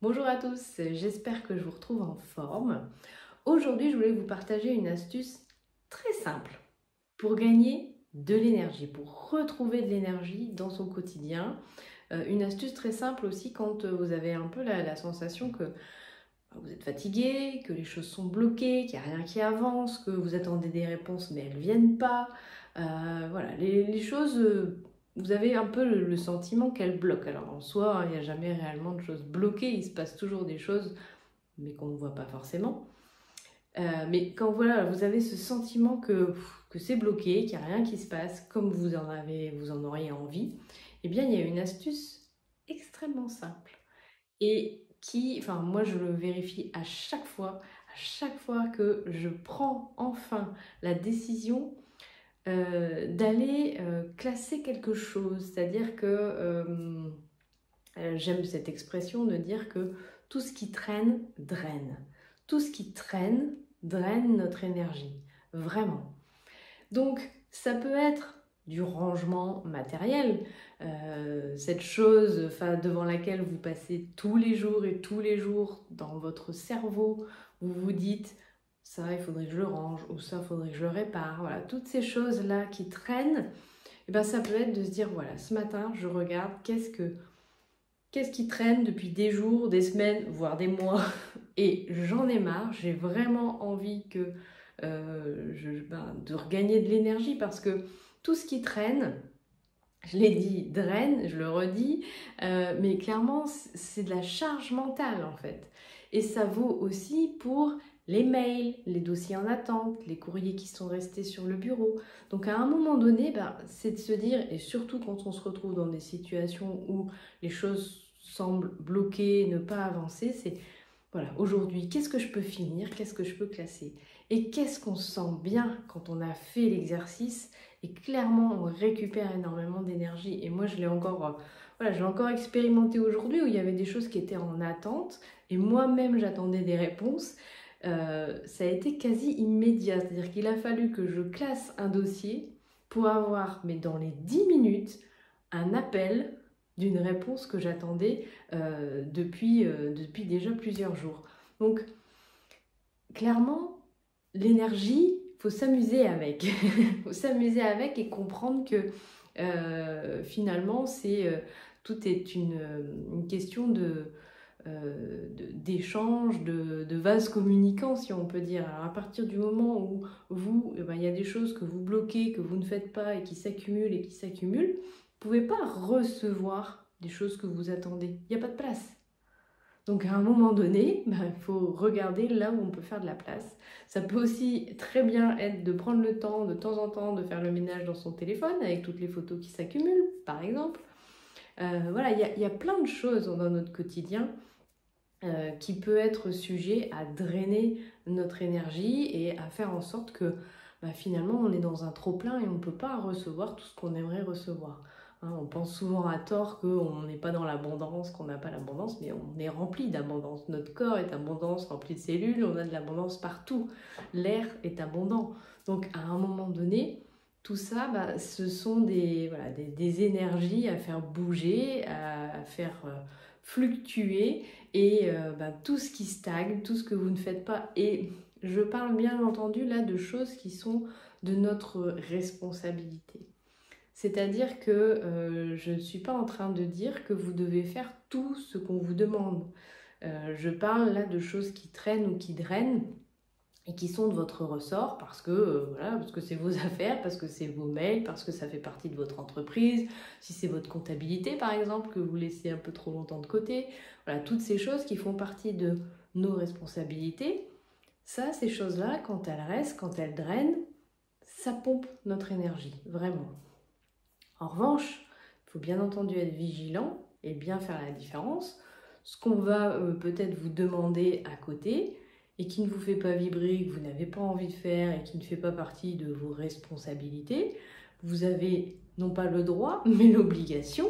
Bonjour à tous, j'espère que je vous retrouve en forme. Aujourd'hui, je voulais vous partager une astuce très simple pour gagner de l'énergie, pour retrouver de l'énergie dans son quotidien. Une astuce très simple aussi quand vous avez un peu la sensation que vous êtes fatigué, que les choses sont bloquées, qu'il n'y a rien qui avance, que vous attendez des réponses mais elles ne viennent pas. Voilà, les choses, vous avez un peu le sentiment qu'elles bloquent. Alors en soi, hein, il n'y a jamais réellement de choses bloquées, il se passe toujours des choses mais qu'on ne voit pas forcément. Mais quand voilà, vous avez ce sentiment que c'est bloqué, qu'il n'y a rien qui se passe comme vous en auriez envie, eh bien il y a une astuce extrêmement simple et qui, enfin moi je le vérifie à chaque fois que je prends enfin la décision d'aller classer quelque chose. C'est-à-dire que j'aime cette expression de dire que tout ce qui traîne draine. Tout ce qui traîne draine notre énergie, vraiment. Donc, ça peut être du rangement matériel, cette chose devant laquelle vous passez tous les jours et tous les jours dans votre cerveau, vous vous dites ça, il faudrait que je le range, ou ça, il faudrait que je le répare. Voilà, toutes ces choses-là qui traînent, et ben, ça peut être de se dire voilà, ce matin, je regarde qu'est-ce qui traîne depuis des jours, des semaines, voire des mois, et j'en ai marre, j'ai vraiment envie de regagner de l'énergie parce que tout ce qui traîne, je l'ai dit, draine, je le redis, mais clairement c'est de la charge mentale en fait. Et ça vaut aussi pour les mails, les dossiers en attente, les courriers qui sont restés sur le bureau. Donc à un moment donné, c'est de se dire, et surtout quand on se retrouve dans des situations où les choses semblent bloquées, ne pas avancer, c'est voilà, aujourd'hui, qu'est-ce que je peux finir, qu'est-ce que je peux classer? Et qu'est-ce qu'on sent bien quand on a fait l'exercice et clairement on récupère énormément d'énergie. Et moi je l'ai encore, voilà, j'ai encore expérimenté aujourd'hui où il y avait des choses qui étaient en attente et moi-même j'attendais des réponses. Ça a été quasi immédiat, c'est-à-dire qu'il a fallu que je classe un dossier pour avoir, mais dans les 10 minutes, un appel d'une réponse que j'attendais depuis déjà plusieurs jours. Donc, clairement, l'énergie, il faut s'amuser avec. Il faut s'amuser avec et comprendre que finalement, tout est une question d'échange, de vase communicant, si on peut dire. Alors, à partir du moment où vous, il y a des choses que vous bloquez, que vous ne faites pas et qui s'accumulent et qui s'accumulent, vous ne pouvez pas recevoir des choses que vous attendez. Il n'y a pas de place. Donc à un moment donné, il faut regarder là où on peut faire de la place. Ça peut aussi très bien être de prendre le temps de temps en temps de faire le ménage dans son téléphone avec toutes les photos qui s'accumulent, par exemple. Voilà, il y a plein de choses dans notre quotidien qui peut être sujet à drainer notre énergie et à faire en sorte que finalement on est dans un trop-plein et on ne peut pas recevoir tout ce qu'on aimerait recevoir. Hein, on pense souvent à tort qu'on n'est pas dans l'abondance, qu'on n'a pas l'abondance, mais on est rempli d'abondance. Notre corps est abondance, rempli de cellules, on a de l'abondance partout. L'air est abondant. Donc à un moment donné, tout ça, ce sont des énergies à faire bouger, à faire fluctuer et tout ce qui stagne, tout ce que vous ne faites pas. Et je parle bien entendu là de choses qui sont de notre responsabilité. C'est-à-dire que je ne suis pas en train de dire que vous devez faire tout ce qu'on vous demande. Je parle là de choses qui traînent ou qui drainent et qui sont de votre ressort parce que voilà, parce que c'est vos affaires, parce que c'est vos mails, parce que ça fait partie de votre entreprise, si c'est votre comptabilité par exemple que vous laissez un peu trop longtemps de côté. Voilà, toutes ces choses qui font partie de nos responsabilités. Ça, ces choses-là, quand elles restent, quand elles drainent, ça pompe notre énergie, vraiment. En revanche, il faut bien entendu être vigilant et bien faire la différence. Ce qu'on va peut-être vous demander à côté et qui ne vous fait pas vibrer, que vous n'avez pas envie de faire et qui ne fait pas partie de vos responsabilités, vous avez non pas le droit, mais l'obligation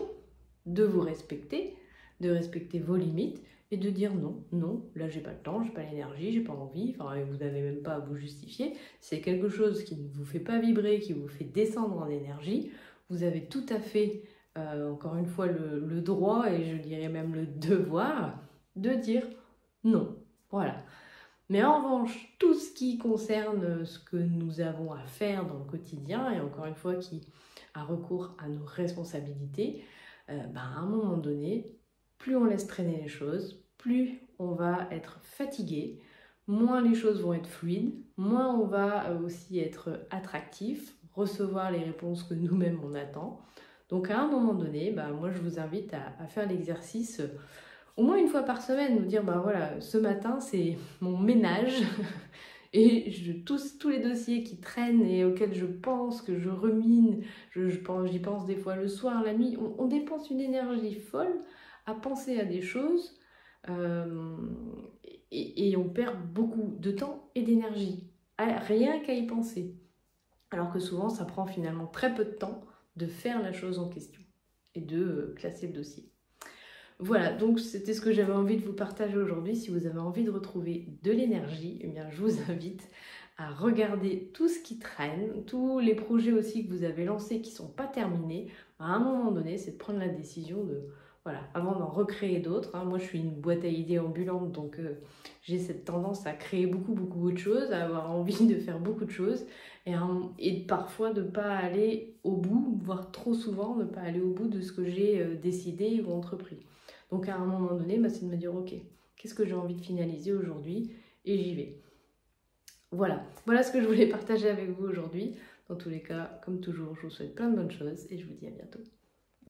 de vous respecter, de respecter vos limites et de dire non, non, là j'ai pas le temps, j'ai pas l'énergie, j'ai pas envie, enfin vous n'avez même pas à vous justifier. C'est quelque chose qui ne vous fait pas vibrer, qui vous fait descendre en énergie. Vous avez tout à fait, encore une fois, le droit et je dirais même le devoir de dire non. Voilà. Mais en revanche, tout ce qui concerne ce que nous avons à faire dans le quotidien, et encore une fois qui a recours à nos responsabilités, à un moment donné, plus on laisse traîner les choses, plus on va être fatigué, moins les choses vont être fluides, moins on va aussi être attractif, recevoir les réponses que nous-mêmes on attend. Donc à un moment donné, moi je vous invite à faire l'exercice au moins une fois par semaine, nous dire, voilà, ce matin c'est mon ménage et tous les dossiers qui traînent et auxquels je pense, que je rumine, j'y pense des fois le soir, la nuit, on dépense une énergie folle à penser à des choses et on perd beaucoup de temps et d'énergie, rien qu'à y penser. Alors que souvent, ça prend finalement très peu de temps de faire la chose en question et de classer le dossier. Voilà, donc c'était ce que j'avais envie de vous partager aujourd'hui. Si vous avez envie de retrouver de l'énergie, eh bien, je vous invite à regarder tout ce qui traîne, tous les projets aussi que vous avez lancés qui ne sont pas terminés. À un moment donné, c'est de prendre la décision de, voilà, avant d'en recréer d'autres. Moi, je suis une boîte à idées ambulante, donc j'ai cette tendance à créer beaucoup de choses, à avoir envie de faire beaucoup de choses et parfois de ne pas aller au bout, voire trop souvent ne pas aller au bout de ce que j'ai décidé ou entrepris. Donc à un moment donné, c'est de me dire, ok, qu'est-ce que j'ai envie de finaliser aujourd'hui et j'y vais. Voilà ce que je voulais partager avec vous aujourd'hui. Dans tous les cas, comme toujours, je vous souhaite plein de bonnes choses et je vous dis à bientôt.